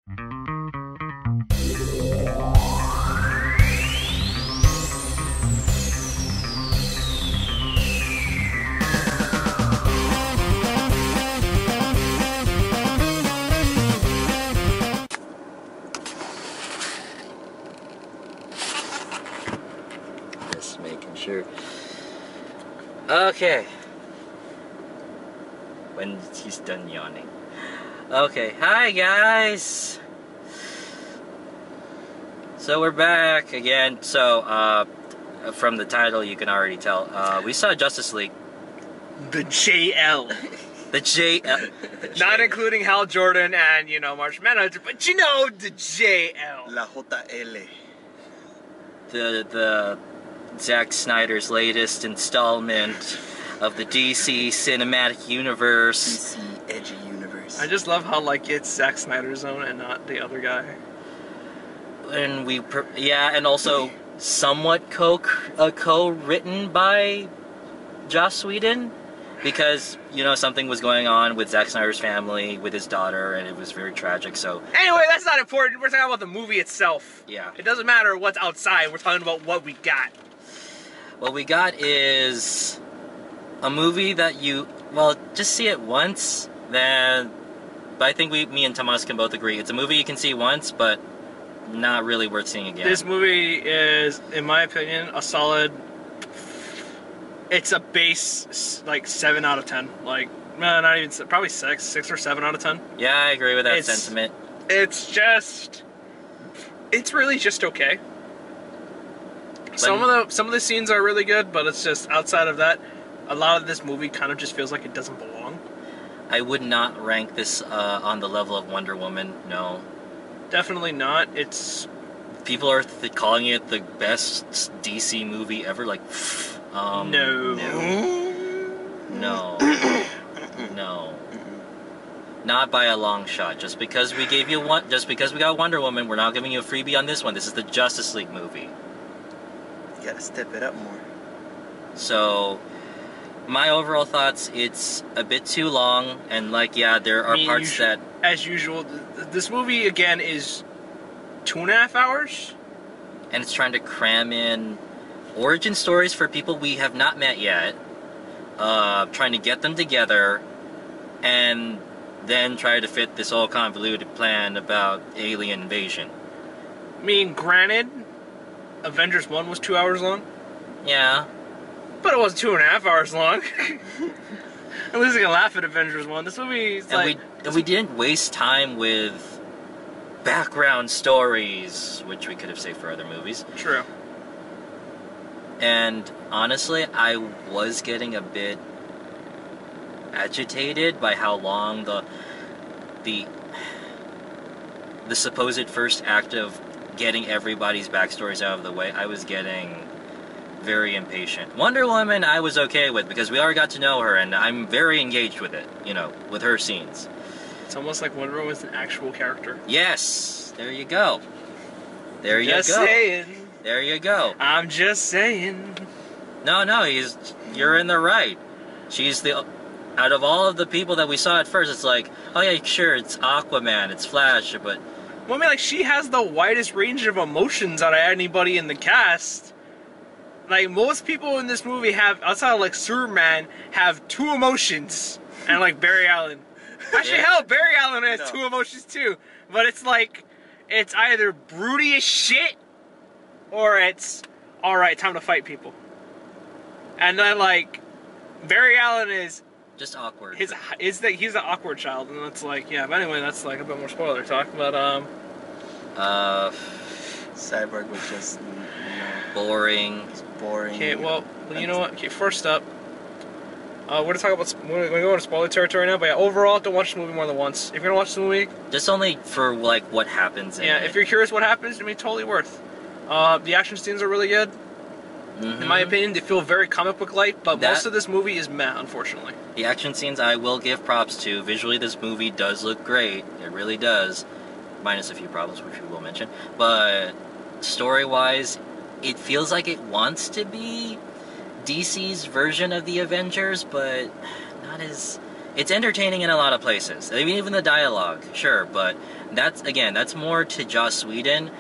Just making sure. Okay. When he's done yawning. Okay, hi guys! So we're back again. So, from the title you can already tell. We saw Justice League. The JL. The JL. Not including Hal Jordan and, you know, Martian Manhunter, but you know, the JL. La JL. The Zack Snyder's latest installment of the DC Cinematic Universe. DC Edgy Universe. I just love how, like, it's Zack Snyder's own and not the other guy. And and also somewhat co-written by Joss Whedon, because, you know, something was going on with Zack Snyder's family, with his daughter, and it was very tragic, so... Anyway, that's not important. We're talking about the movie itself. Yeah. It doesn't matter what's outside. We're talking about what we got. What we got is a movie that you, well, just see it once, then... But I think me and Tomas can both agree. It's a movie you can see once, but not really worth seeing again. This movie is, in my opinion, a solid... It's a base, like, 7 out of 10. Like, no, not even, probably 6 or 7 out of 10. Yeah, I agree with that sentiment. It's really just okay. Some of the scenes are really good, but it's just, outside of that, a lot of this movie kind of just feels like it doesn't belong. I would not rank this on the level of Wonder Woman, no. Definitely not. It's... People are calling it the best DC movie ever, like... No. No. Not by a long shot. Just because we gave you one, just because we got Wonder Woman, we're not giving you a freebie on this one. This is the Justice League movie. You gotta step it up more. So, my overall thoughts: it's a bit too long, and like, yeah, there are parts that, as usual, this movie again is 2.5 hours, and it's trying to cram in origin stories for people we have not met yet, trying to get them together, and then try to fit this all convoluted plan about alien invasion. I mean, granted, Avengers 1 was 2 hours long. Yeah. But it wasn't 2.5 hours long. At least I can laugh at Avengers 1. This movie is like... we didn't waste time with background stories, which we could have saved for other movies. True. And honestly, I was getting a bit agitated by how long the supposed first act of getting everybody's backstories out of the way. I was getting very impatient. Wonder Woman I was okay with because we already got to know her and I'm very engaged with it, you know, with her scenes. It's almost like Wonder Woman's an actual character. Yes! There you go. There you go. Just saying. There you go. I'm just saying. No, you're in the right. She's out of all of the people that we saw at first, it's like, oh yeah, sure, it's Aquaman, it's Flash, but... Well, I mean, like, she has the widest range of emotions out of anybody in the cast. Like, most people in this movie have, outside of, like, Superman, have 2 emotions. And, like, Barry Allen. Actually, hell, Barry Allen has 2 emotions, too. But it's like, it's either broody as shit, or it's, alright, time to fight people. And then, like, Barry Allen is... just awkward. He's an awkward child, and it's like, yeah, but anyway, that's like a bit more spoiler talk, but, Cyborg was just, boring. It's boring. Okay, well, you know what, okay, first up, we're gonna talk about, we're gonna go into spoiler territory now, but yeah, overall, don't watch the movie more than once. If you're gonna watch the movie... just only for, like, what happens in it. If you're curious what happens, I mean, totally worth. The action scenes are really good. In my opinion, they feel very comic book-like, but most of this movie is meh, unfortunately. The action scenes I will give props to. Visually, this movie does look great. It really does. Minus a few problems, which we will mention. But story-wise, it feels like it wants to be DC's version of the Avengers, but not as... It's entertaining in a lot of places. I mean, even the dialogue, sure, but that's more to Joss Whedon.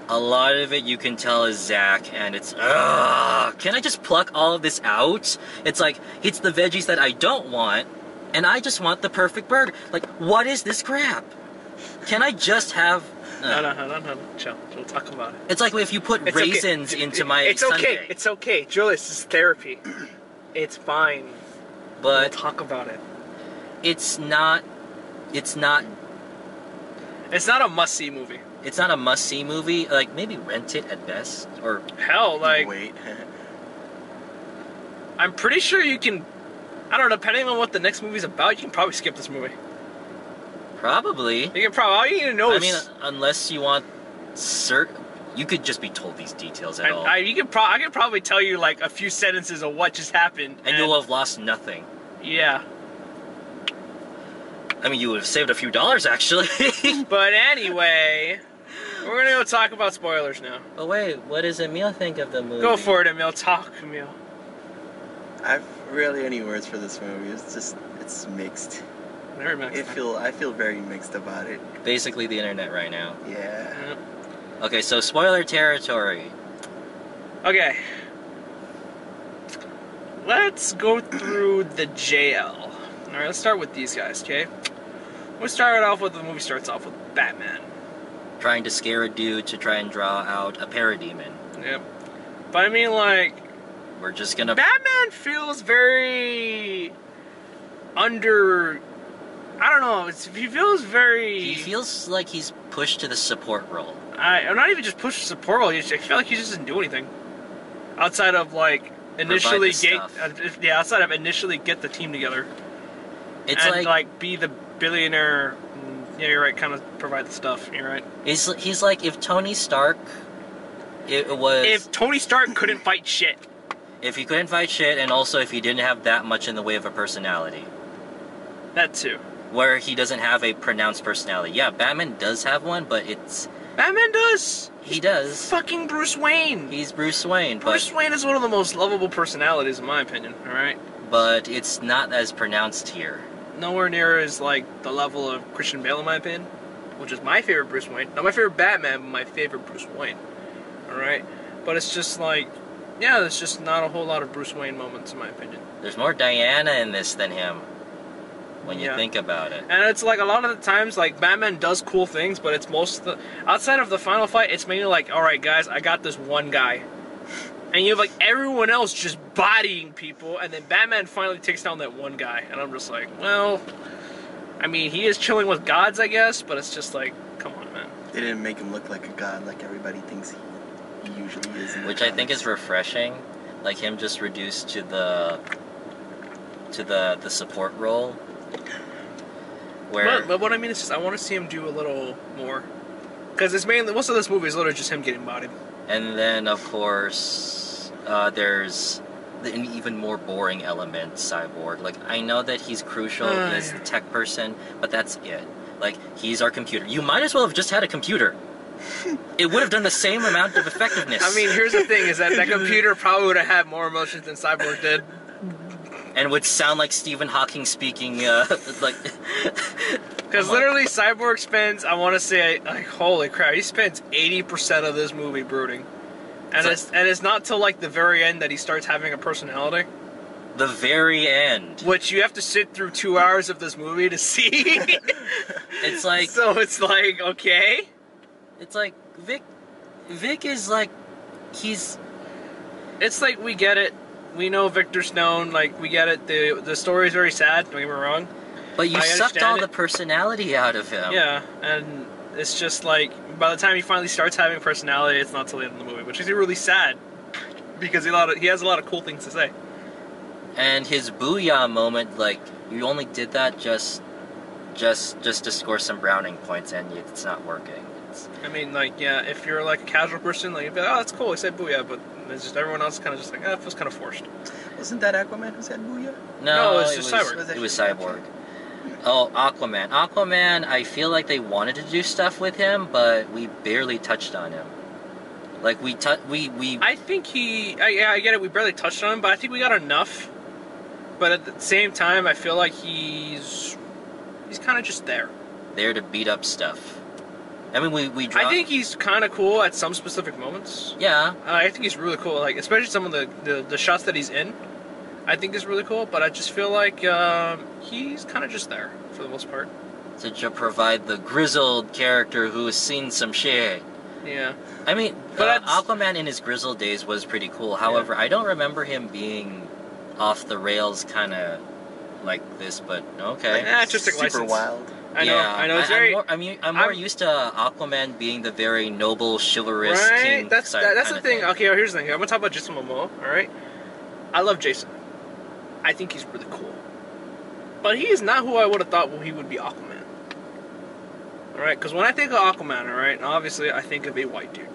A lot of it you can tell is Zach, and it's, can I just pluck all of this out? It's like, it's the veggies that I don't want, and I just want the perfect burger. Like, what is this crap? Can I just have... No. Chill. We'll talk about it. It's like if you put raisins into my sundae. It's okay. Julius, this is therapy. It's fine. But we'll talk about it. It's not a must-see movie. It's not a must-see movie. Like, maybe rent it at best, or... Hell, like... Wait. I'm pretty sure you can... I don't know, depending on what the next movie's about, you can probably skip this movie. Probably. You can probably... All you need to know is... I mean, unless you want you could just be told these details at all. I can probably tell you, like, a few sentences of what just happened. And you'll have lost nothing. Yeah. I mean, you would have saved a few dollars, actually. But anyway... We're gonna go talk about spoilers now. Oh wait, what does Emil think of the movie? Go for it, Emil. Talk, Emil. I've rarely any words for this movie. It's mixed. Very mixed. I feel very mixed about it. Basically the internet right now. Yeah. Yep. Okay, so spoiler territory. Okay. Let's go through the jail. Alright, let's start with these guys, okay? We'll start off with, the movie starts off with Batman. Trying to scare a dude to try and draw out a parademon. Yep. But I mean, like... We're just gonna... Batman feels very... under... I don't know, he feels very... He feels like he's pushed to the support role. I'm not even just pushed to support role, I feel like he just doesn't do anything. Outside of, like, initially outside of initially get the team together. It's and, like, be the billionaire... Yeah, you're right, kind of provide the stuff, you're right. He's like, if Tony Stark... If Tony Stark couldn't fight shit. If he couldn't fight shit, and also if he didn't have that much in the way of a personality. That too. Where he doesn't have a pronounced personality. Yeah, Batman does have one, but it's... Batman does! He does. Fucking Bruce Wayne! He's Bruce Wayne, Bruce Wayne is one of the most lovable personalities, in my opinion, alright? But it's not as pronounced here. Nowhere near as, like, the level of Christian Bale, in my opinion. Which is my favorite Bruce Wayne. Not my favorite Batman, but my favorite Bruce Wayne. Alright? But it's just like... Yeah, there's just not a whole lot of Bruce Wayne moments, in my opinion. There's more Diana in this than him. When you think about it. And it's like, a lot of the times, like, Batman does cool things, but it's most of the... Outside of the final fight, it's mainly like, alright guys, I got this one guy. And you have, like, everyone else just bodying people, and then Batman finally takes down that one guy. And I'm just like, well... I mean, he is chilling with gods, I guess, but it's just like, come on, man. They didn't make him look like a god like everybody thinks he usually is. Which I think is refreshing. Like, him just reduced to the support role. But what I mean is just, I want to see him do a little more. Because it's mainly, most of this movie is literally just him getting bodied. And then, of course, there's an even more boring element, Cyborg. Like, I know that he's crucial as the tech person, but that's it. Like, he's our computer. You might as well have just had a computer. It would have done the same amount of effectiveness. I mean, here's the thing, is that computer probably would have had more emotions than Cyborg did. And would sound like Stephen Hawking speaking, like... Because literally, Cyborg spends, I want to say, like, holy crap, he spends 80% of this movie brooding. And it's not till, like, the very end that he starts having a personality. The very end. Which you have to sit through 2 hours of this movie to see. It's like... So it's like, okay. It's like, Vic is like, he's... It's like, we get it. We know Victor Stone, like, we get it. The story's very sad, don't get me wrong. But you sucked all the personality out of him. Yeah, and it's just like, by the time he finally starts having personality, it's not till the end of the movie, which is really sad. Because he has a lot of cool things to say. And his booyah moment, like, you only did that just to score some browning points, and it's not working. I mean, like, yeah, if you're like a casual person, like, you'd be like, oh, that's cool, he said booyah, but it's just everyone else kind of just like, it feels kind of forced. Wasn't that Aquaman who said booyah? No, it was just Cyborg. It was Cyborg. Oh, Aquaman. Aquaman, I feel like they wanted to do stuff with him, but we barely touched on him. Like, I think I get it, we barely touched on him, but I think we got enough but at the same time, I feel like he's kind of just there. There to beat up stuff. I mean, we I think he's kind of cool at some specific moments. Yeah. I think he's really cool, like especially some of the shots that he's in. I think is really cool, but I just feel like he's kind of just there for the most part. To provide the grizzled character who has seen some shit. Yeah. I mean, But Aquaman in his grizzled days was pretty cool. However, I don't remember him being off the rails kind of like this, but okay. Artistic Super license. wild. I know. It's very. I'm more used to Aquaman being the very noble, chivalrous Right. king. That's the thing. Thing. Okay, here's the thing. I'm gonna talk about Jason Momoa. All right. I love Jason. I think he's really cool, but he is not who I would have thought he would be Aquaman. All right, because when I think of Aquaman, all right, obviously I think of a white dude.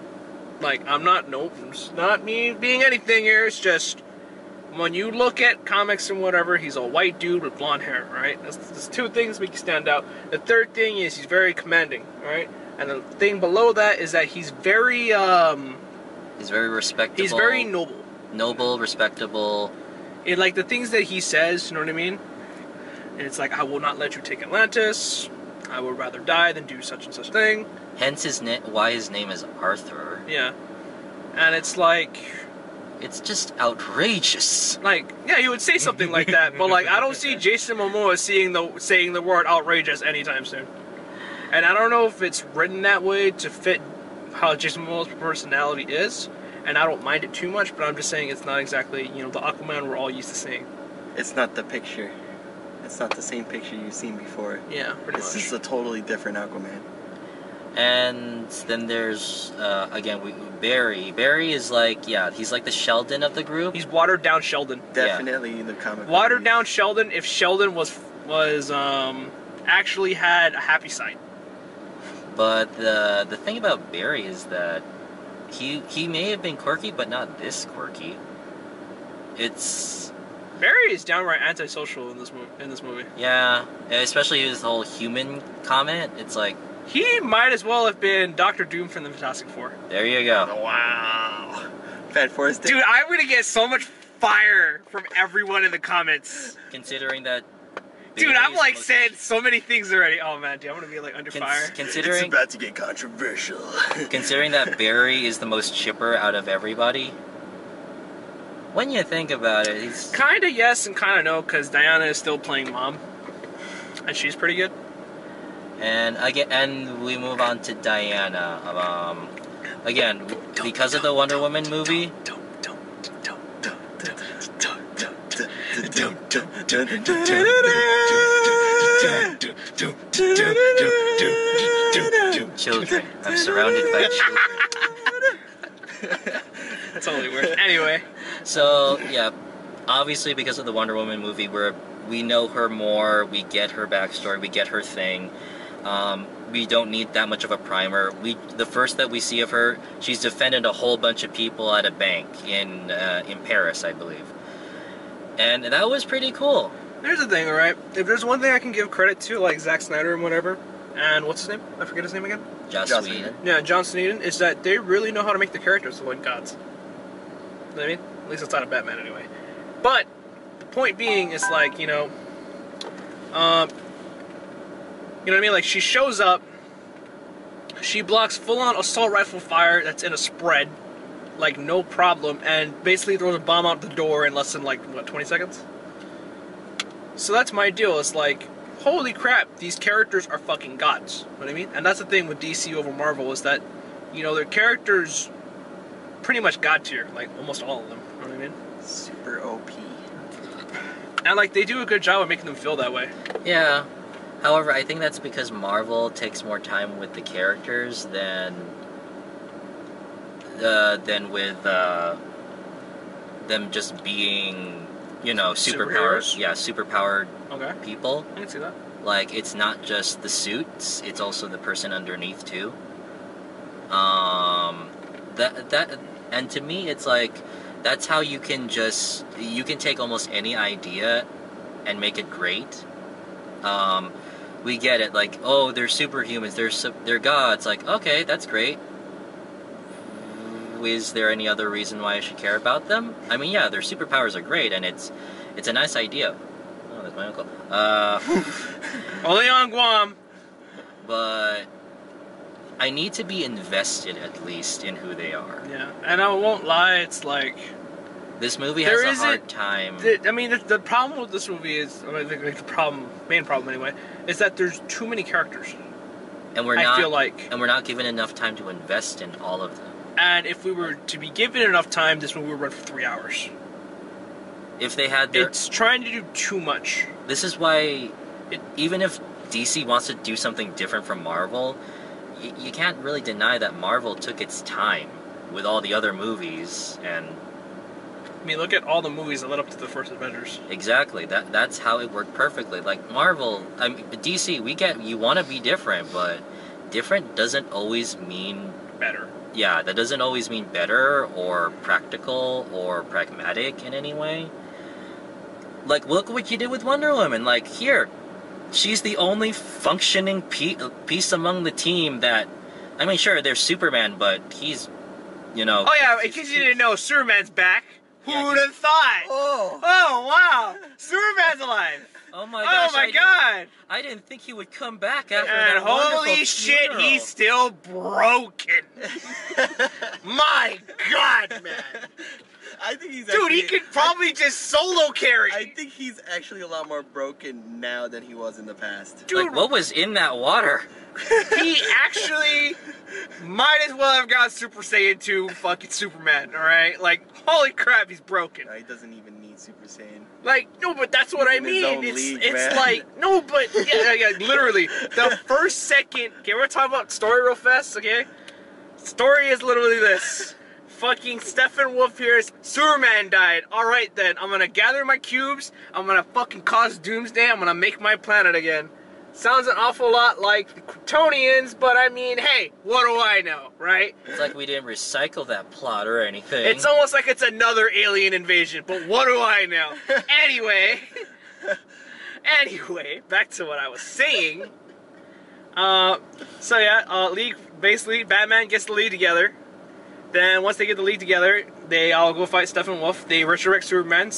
Like it's not me being anything here. It's just when you look at comics and whatever, he's a white dude with blonde hair, right? That's two things make you stand out. The third thing is he's very commanding, all right? And the thing below that is that he's very He's very respectable. he's very noble. Noble, respectable. And like the things that he says, you know what I mean? And it's like, I will not let you take Atlantis. I would rather die than do such and such thing. Hence why his name is Arthur. Yeah. And it's like, It's just outrageous. yeah, he would say something like that, but like I don't see Jason Momoa saying the word outrageous anytime soon. And I don't know if it's written that way to fit how Jason Momoa's personality is, and I don't mind it too much, but I'm just saying it's not exactly, the Aquaman we're all used to seeing. It's not the picture. It's not the same picture you've seen before. Yeah, pretty This much. is a totally different Aquaman. And then there's again Barry. Barry is like he's like the Sheldon of the group. He's watered down Sheldon. Definitely the comic. Watered down Sheldon if Sheldon was actually had a happy side. But the thing about Barry is that he may have been quirky, but not this quirky. It's Barry is downright antisocial in this movie. yeah, especially his whole human comment. It's like He might as well have been Doctor Doom from the Fantastic Four. there you go. Wow. Fan Forest. Dude, I'm gonna get so much fire from everyone in the comments. Considering that. Dude, I'm like saying so many things already. Oh man, dude, I'm gonna be like under fire. It's Considering about to get controversial. considering that Barry is the most chipper out of everybody. When you think about it, he's Kinda yes and kinda no, because Diana is still playing mom. And she's pretty good. and we move on to Diana. Again, because of the Wonder Woman movie. Children. I'm surrounded by children. That's totally weird. Anyway. So yeah, obviously because of the Wonder Woman movie, we know her more. We get her backstory. We get her thing. We don't need that much of a primer. The first that we see of her, she's defended a whole bunch of people at a bank in Paris, I believe, and that was pretty cool. Here's the thing, alright? If there's one thing I can give credit to, like Zack Snyder and whatever, and what's his name? I forget his name again. Joss Joss Whedon. Whedon. Yeah, John Sneeden, is that they really know how to make the characters look like gods. You know what I mean? At least it's not a Batman anyway. But the point being is like, you know what I mean? Like she shows up, she blocks full-on assault rifle fire that's in a spread, like no problem, and basically throws a bomb out the door in less than like what, 20 seconds? So that's my deal. It's like, holy crap, these characters are fucking gods. You know what I mean? And that's the thing with DC over Marvel is that, their characters pretty much god tier, like almost all of them. You know what I mean? Super OP. And like they do a good job of making them feel that way. Yeah. However, I think that's because Marvel takes more time with the characters than with them just being, superpowered. Superheroes? Yeah, superpowered Okay. people. I can see that. Like, it's not just the suits; it's also the person underneath too. And to me, it's like that's how you can take almost any idea and make it great. We get it, like, oh, they're superhumans, they're gods. Like, okay, that's great. Is there any other reason why I should care about them? I mean, yeah, their superpowers are great, and it's It's a nice idea. Oh, that's my uncle. Only on Guam. But I need to be invested at least in who they are. Yeah, and I won't lie, it's like This movie has a hard time. The problem with this movie is, I think the main problem anyway, is that there's too many characters. And we're not given enough time to invest in all of them. And if we were to be given enough time, this movie would run for 3 hours. If they had It's trying to do too much. This is why, even if DC wants to do something different from Marvel, you can't really deny that Marvel took its time with all the other movies, and I mean, look at all the movies that led up to the first Avengers. exactly, that's how it worked perfectly. Like Marvel, I mean, DC, we get you want to be different, but different doesn't always mean Better. Yeah, that doesn't always mean better or practical or pragmatic in any way. Like, look what you did with Wonder Woman. Like, here, she's the only functioning piece among the team that... I mean, sure, there's Superman, but he's, you know... Oh yeah, in case you didn't know, Superman's back. Who Yeah, would have thought? Oh. Oh, wow. Superman's alive. Oh my gosh, Oh my god. I didn't think he would come back after And that wonderful holy shit, funeral. he's still broken. My god, man. I think he's Dude, he could probably just solo carry. I think he's actually a lot more broken now than he was in the past. Dude, Like, what was in that water? he actually might as well have got Super Saiyan 2 fucking Superman, alright? Like, holy crap, he's broken. No, he doesn't even need Super Saiyan. Like, no, but that's what I in his mean. own It's league, it's man. like, no, but, yeah, literally. The first second, okay, we're talking about story real fast, okay? Story is literally this. Fucking Steppenwolf here's Superman died. Alright then, I'm gonna gather my cubes, I'm gonna fucking cause doomsday, I'm gonna make my planet again. Sounds an awful lot like the Kryptonians, but I mean, hey, what do I know, right? It's like we didn't recycle that plot or anything. It's almost like it's another alien invasion, but what do I know? Anyway, back to what I was saying. League, basically, Batman gets the League together. Then once they get the League together, they all go fight Steppenwolf. They resurrect Superman.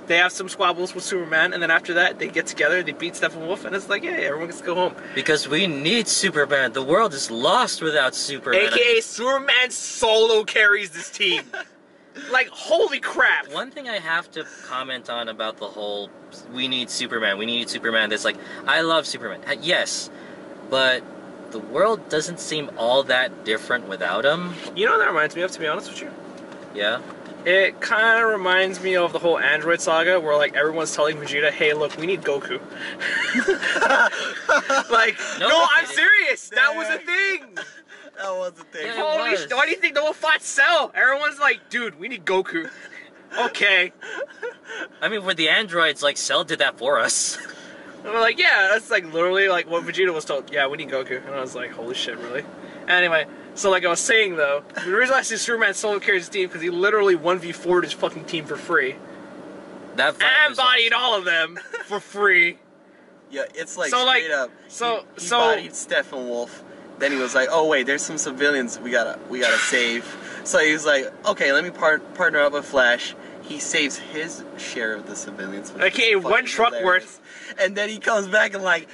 They have some squabbles with Superman, and then after that, they get together, they beat Steppenwolf, and it's like, yeah, everyone gets to go home. Because we need Superman. The world is lost without Superman. AKA Superman solo carries this team. Like, holy crap. One thing I have to comment on about the whole we need Superman, that's like, I love Superman. Yes, but the world doesn't seem all that different without him. You know what that reminds me of, to be honest with you? Yeah? It kind of reminds me of the whole Android saga, where like everyone's telling Vegeta, "Hey, look, we need Goku." Like, no, I'm serious. That was a thing. That was the thing. Yeah. Holy shit! Why do you think no one fought Cell? Everyone's like, "Dude, we need Goku." Okay. I mean, with the androids, like, Cell did that for us. And we're like, yeah, that's like literally like what Vegeta was told. Yeah, we need Goku. And I was like, holy shit, really? Anyway, so like I was saying though, the reason I see Superman solo carries his team because he literally 1v4'd his fucking team for free. That fight And was bodied all of them for free. Yeah, it's like So, like, straight up. He so- bodied Steppenwolf. Then he was like, "Oh wait, there's some civilians we gotta save." So he was like, "Okay, let me partner up with Flash." He saves his share of the civilians. which Okay, is one fucking truck hilarious. And then he comes back and like,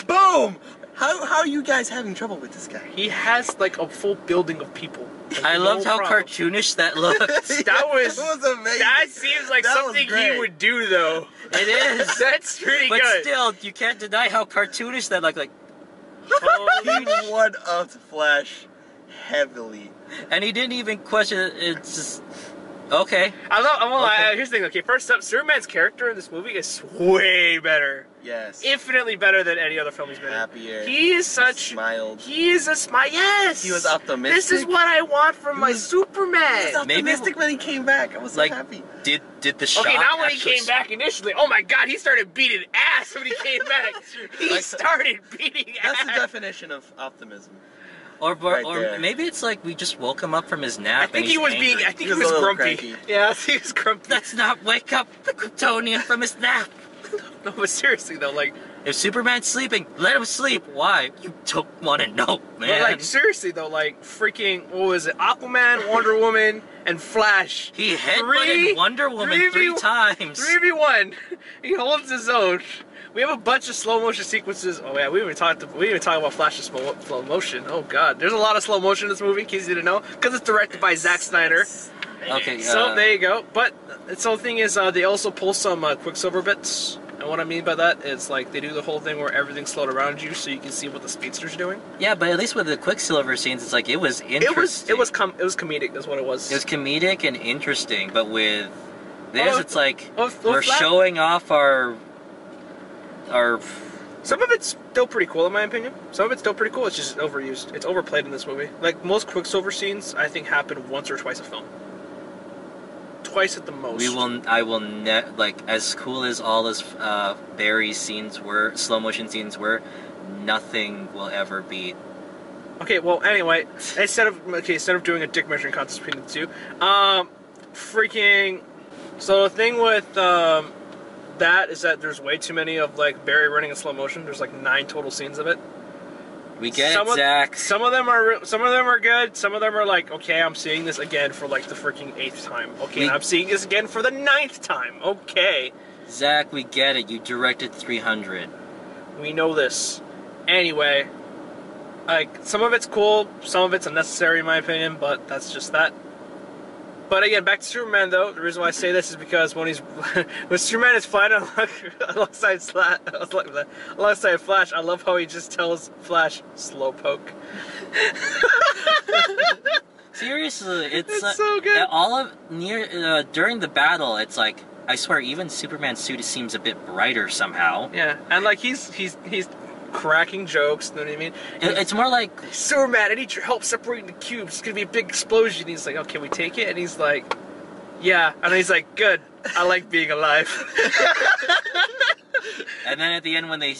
boom! How are you guys having trouble with this guy? He has like a full building of people. I loved how problem. cartoonish that looked. That was amazing. That seems like That was something he great. would do though. It is. That's pretty But good. still, you can't deny how cartoonish that looked. Like, He one-upped Flash heavily. and he didn't even question it. It's just okay. Here's the thing. Okay, first up, Superman's character in this movie is way better, Yes. infinitely better than any other film he's been in. Happier. He is such. Smiled. He is a smile. Yes. He was optimistic. This is what I want from my He was Superman. optimistic when he came back. I was so Like, happy. did the shot Okay, not when he actually came back initially. Oh my God, he started beating ass when he came back. He Like, started beating That's the ass. definition of optimism. Or Right there. maybe it's like we just woke him up from his nap. I think and he he's was angry. being. I think he was was a little grumpy. cranky. Yeah, he was grumpy. Let's not wake up the Kryptonian from his nap. No, but seriously though, like If Superman's sleeping, let him sleep. Why? You don't want to know, man. But like seriously though, like freaking what was it? Aquaman, Wonder Woman, and Flash. He headbutted Wonder Woman 3 times. 3v1. He holds his own. We have a bunch of slow motion sequences. Oh yeah, we didn't even talk about Flash's slow motion. Oh god, there's a lot of slow motion in this movie. In case you didn't know, because it's directed by Zack Snyder. Okay. So there you go. But the whole thing is they also pull some Quicksilver bits. And what I mean by that is like they do the whole thing where everything's slowed around you, so you can see what the speedster's doing. Yeah, but at least with the Quicksilver scenes, it's like it was interesting. It was comedic. That's what it was. It was comedic and interesting, but with this, it's like we're Flash, showing off our. Some of it's still pretty cool in my opinion. Some of it's still pretty cool. It's just overused. It's overplayed in this movie. Like most Quicksilver scenes, I think happen once or twice a film. Twice at the most. I will like as cool as all those Barry's scenes were, slow motion scenes were, nothing will ever beat. Okay, well anyway, instead of doing a dick measuring contest between the two, freaking. So the thing with that is that there's way too many of like Barry running in slow motion. There's like 9 total scenes of it. We get it, Zach. Some of them are good. Some of them are like, okay, I'm seeing this again for like the freaking 8th time. Okay, and I'm seeing this again for the 9th time. Okay. Zach, we get it. You directed 300. We know this. Anyway, like some of it's cool, some of it's unnecessary in my opinion, but that's just that. But again, back to Superman though. The reason why I say this is because when Superman is flying alongside Flash, I love how he just tells Flash, "Slowpoke." Seriously, it's so good. During the battle, it's like I swear, even Superman's suit seems a bit brighter somehow. Yeah, and like he's cracking jokes, you know what I mean? It's more like, Superman, I need your help separating the cubes. It's gonna be a big explosion. He's like, okay, we take it, and he's like, yeah, and he's like, good. I like being alive. And then at the end, when they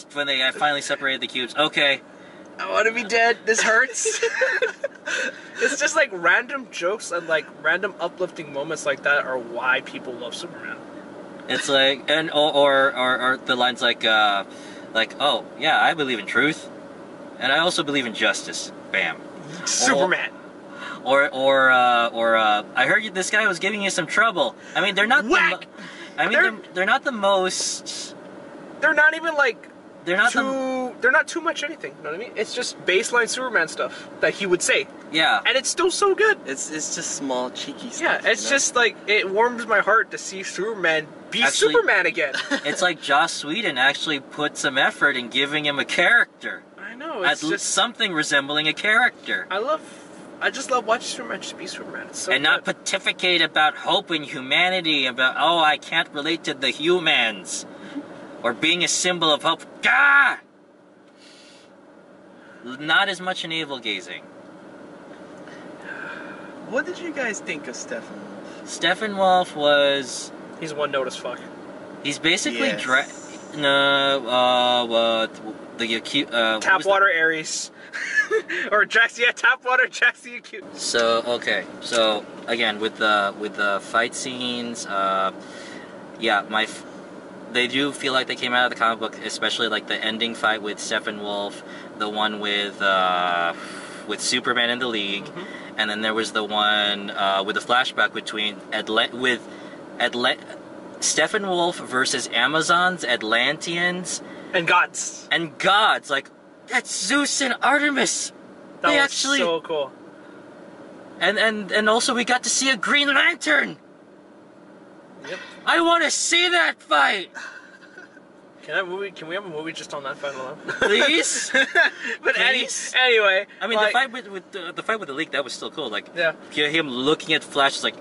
finally separated the cubes, okay, I want to be dead. This hurts. It's just like random jokes and like random uplifting moments like that are why people love Superman. It's like, and or the lines like, oh yeah, I believe in truth, and I also believe in justice. Bam. Superman. Or I heard this guy was giving you some trouble. I mean, they're not. Whack! They're not the most. They're not even like. They're not They're not too much anything. You know what I mean? It's just baseline Superman stuff that he would say. Yeah. And it's still so good. It's just small, cheeky stuff. Yeah, it's just like, it warms my heart to see Superman be Superman again. It's like Joss Whedon actually put some effort in giving him a character. I know, it's just something resembling a character. I just love watching Superman just be Superman. It's so and not pontificate about hope and humanity, about, oh, I can't relate to the humans. Or being a symbol of hope. Gah! Not as much navel-gazing. What did you guys think of Steppenwolf? Steppenwolf was... He's one note as fuck. He's basically... Yes. Tapwater Ares. Or Jax, yeah, Tapwater, Jax the Acute. So, okay. So, again, with the fight scenes, yeah, they do feel like they came out of the comic book, especially like the ending fight with Steppenwolf, the one with Superman in the League, and then there was the one with the flashback between Steppenwolf versus Amazons, Atlanteans, and gods. Like, that's Zeus and Artemis. That was so cool. And also we got to see a Green Lantern. Yep. I want to see that fight. Can we have a movie just on that fight alone? Please. But Please? anyway, I mean, like, the fight with the League, that was still cool. Like, yeah, him looking at Flash, is like,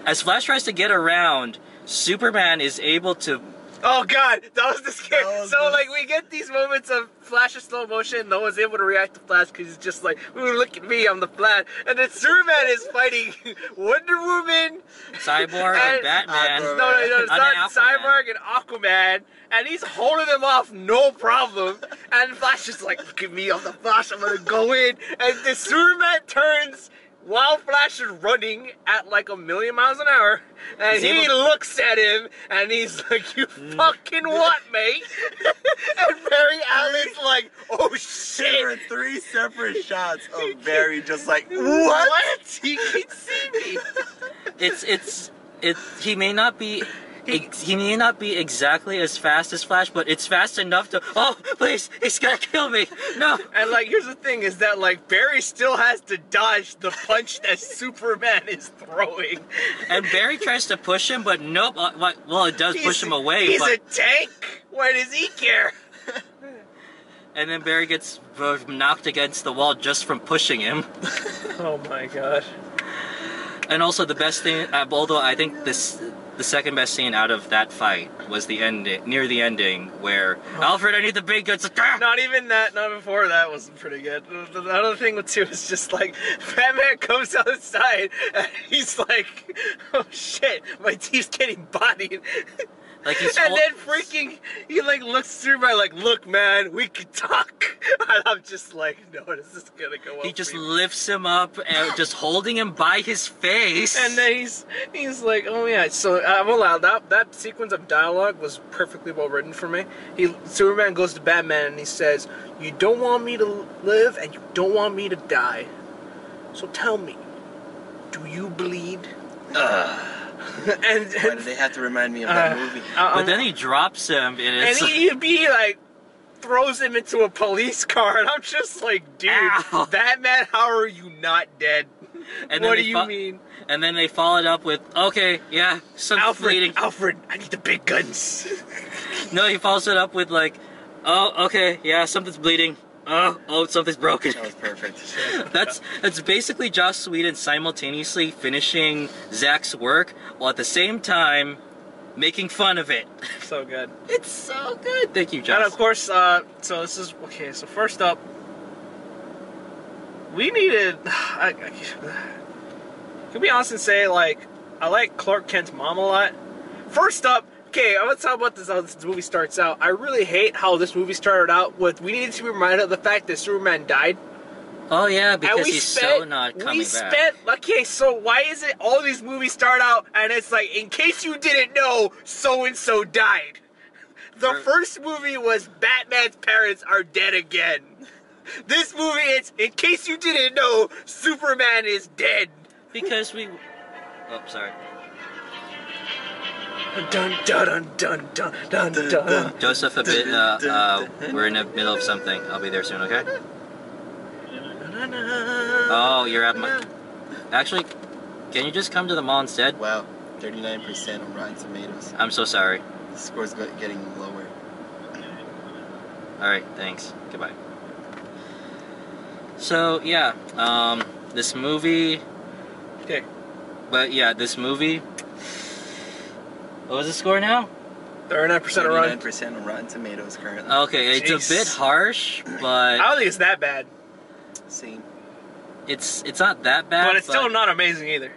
as Flash tries to get around, Superman is able to. Oh god, that was the scare. So like we get these moments of Flash in slow motion. No one's able to react to Flash because he's just like, ooh, look at me, I'm the Flash. And then Superman is fighting Wonder Woman, Cyborg, and Batman. No, it's not Cyborg and Aquaman. And he's holding them off, no problem. And Flash is like, look at me, I'm the Flash, I'm gonna go in. And the Superman turns while Flash is running at like 1,000,000 miles an hour, and he looks at him, and he's like, "You fucking what, mate?" And Barry Allen's like, "Oh shit!" There were 3 separate shots of Barry just like, what? He can see me. He may not be. He may not be exactly as fast as Flash, but it's fast enough to. Oh, please, he's gonna kill me! No. And like, here's the thing: is that like Barry still has to dodge the punch that Superman is throwing. And Barry tries to push him, but nope. Well, it does push him away. He's a tank. Why does he care? And then Barry gets knocked against the wall just from pushing him. Oh my god. And also the best thing, although I think the second best scene out of that fight was the ending, near the ending, where Alfred, I need the big guns. Not even that, not before that was pretty good. The other thing too is just like, Batman comes outside and he's like, oh shit, my team's getting bodied. Like he's and then freaking, he like looks through my like, look man, we can talk. And I'm just like, no, this is gonna go up. He just lifts him up and just holding him by his face. And then he's like, oh yeah, so I'm allowed that sequence of dialogue was perfectly well written for me. Superman goes to Batman and he says, you don't want me to live and you don't want me to die. So tell me, do you bleed? And why do they have to remind me of that movie? But then he drops him, and he like throws him into a police car, and I'm just like, dude, ow. Batman, how are you not dead? And what do you mean? And then they followed up with, okay, yeah, something's bleeding. Alfred, I need the big guns. No, he follows it up with like, oh, okay, yeah, something's bleeding. Oh, something's broken. That was perfect. That's basically Joss Whedon simultaneously finishing Zack's work while at the same time making fun of it. So good. It's so good. Thank you, Joss. And of course, so this is okay. So first up, we needed. Can be honest and say like I like Clark Kent's mom a lot. First up. Okay, I'm gonna talk about this, how this movie starts out. I really hate how this movie started out with, we needed to be reminded of the fact that Superman died. Oh yeah, because he's so not coming back. Okay, so why is it all these movies start out and it's like, in case you didn't know, so-and-so died. The first movie was Batman's parents are dead again. This movie, it's, in case you didn't know, Superman is dead. Because we... Oh, sorry. Dun dun dun dun dun dun dun. Joseph, a bit, we're in the middle of something. I'll be there soon, okay? Oh, you're at my... Actually, can you just come to the mall instead? Wow, 39% on Rotten Tomatoes. I'm so sorry. The score's getting lower. Alright, thanks. Goodbye. So, yeah, this movie... Okay. But yeah, this movie... What was the score now? 39% on Rotten Tomatoes currently. Okay, it's a bit harsh, but... I don't think it's that bad. See? It's not that bad, but it's still not amazing either.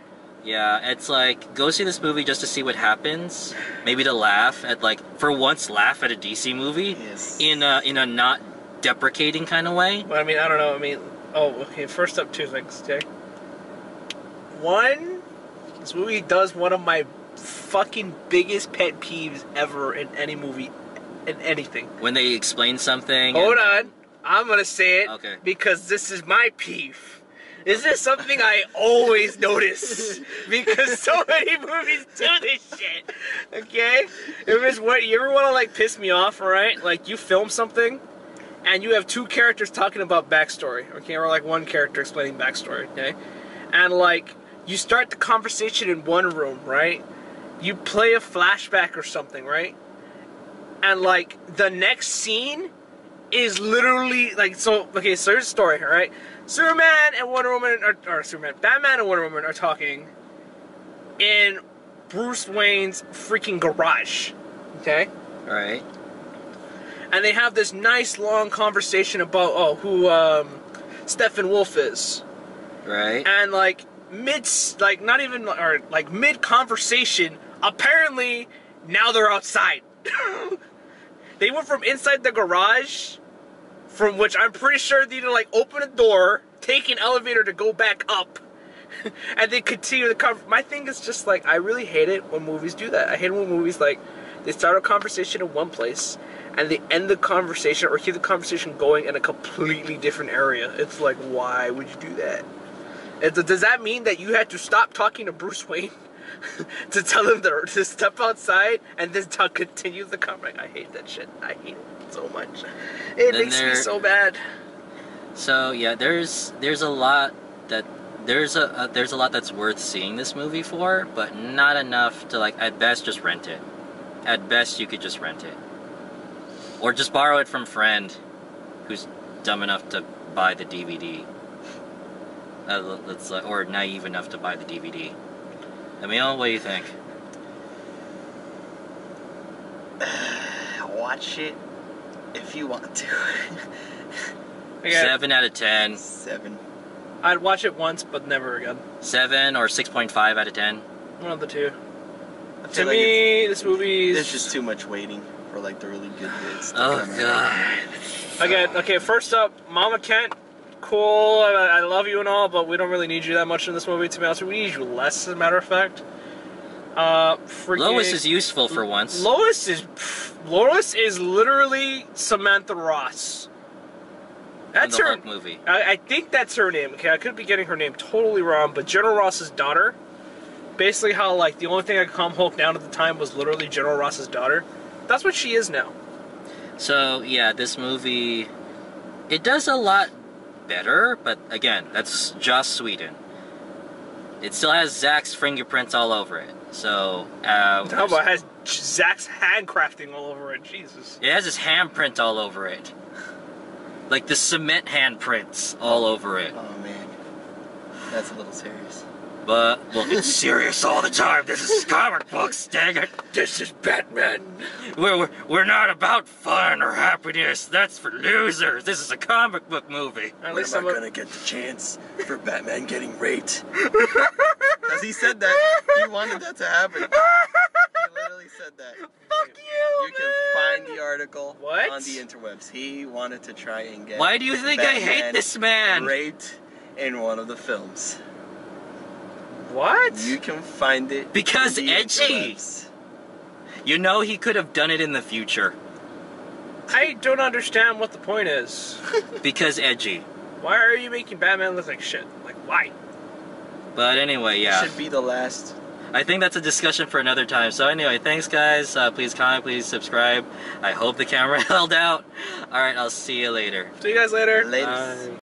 Yeah, it's like, go see this movie just to see what happens. Maybe to laugh at, like, for once laugh at a DC movie. Yes. In a not deprecating kind of way. Well, I mean, I don't know, I mean... Oh, okay, first up, 2 things, okay? One, this movie does one of my fucking biggest pet peeves ever in any movie, in anything. When they explain something. Hold on, I'm gonna say it. Okay. Because this is my peeve. This is something I always notice because so many movies do this shit. Okay, if it's what you ever want to like piss me off, right? Like you film something, and you have 2 characters talking about backstory, okay, or like one character explaining backstory, okay, and like you start the conversation in one room, right? You play a flashback or something, right? And like the next scene is literally like, so okay, so here's the story, right? Superman and Wonder Woman Batman and Wonder Woman are talking in Bruce Wayne's freaking garage. Okay? Alright. And they have this nice long conversation about who Steppenwolf is. Right. And like mid conversation, apparently now they're outside. They went from inside the garage, from which I'm pretty sure they need to like open a door, take an elevator to go back up, and they continue the conversation. My thing is just like, I really hate it when movies do that. I hate it when movies like, they start a conversation in one place, and they end the conversation or keep the conversation going in a completely different area. It's like, why would you do that? Does that mean that you had to stop talking to Bruce Wayne to tell him to step outside and then continue the conversation? I hate that shit. I hate it so much. It makes me so bad. So yeah, there's a lot that there's a lot that's worth seeing this movie for, but not enough to, like, at best just rent it. At best you could just rent it, or just borrow it from a friend who's dumb enough to buy the DVD. Or naive enough to buy the DVD. Emil, what do you think? Watch it if you want to. 7 out of 10. 7. I'd watch it once, but never again. 7 or 6.5 out of 10. One of the two. I To feel like me, this movie there's just too much waiting for like the really good bits. Oh god. Again, okay, first up, Mama Kent. Cool, I love you and all, but we don't really need you that much in this movie, to be honest with you. We need you less, as a matter of fact. Lois is useful for once. Lois is literally Samantha Ross. That's in the her Hulk movie. I think that's her name. Okay, I could be getting her name totally wrong, but General Ross's daughter. Basically, how like the only thing I could calm Hulk down at the time was literally General Ross's daughter. That's what she is now. So yeah, this movie, it does a lot better, but again, that's Joss Whedon. It still has Zack's fingerprints all over it. So How about it has Zack's handcrafting all over it? Jesus. it has his handprint all over it. Like the cement handprints all over it. Oh man, that's a little serious. But, well, it's serious all the time. This is comic books, dang it. This is Batman. We're not about fun or happiness. That's for losers. This is a comic book movie. At When least am I I'm gonna get the chance for Batman getting raped? Because he said that. He wanted that to happen. He literally said that. Fuck you, You can find the article What? on the interwebs. He wanted to try and get Why do you think I hate Batman this man? raped in one of the films. What? You can find it Because on the edgy. interwebs. You know he could have done it in the future. I don't understand what the point is. Because edgy. Why are you making Batman look like shit? Like, why? But anyway, yeah. Should be the last. I think that's a discussion for another time. So anyway, thanks guys. Please comment, please subscribe. I hope the camera held out. Alright, I'll see you later. See you guys later. Latest. Bye.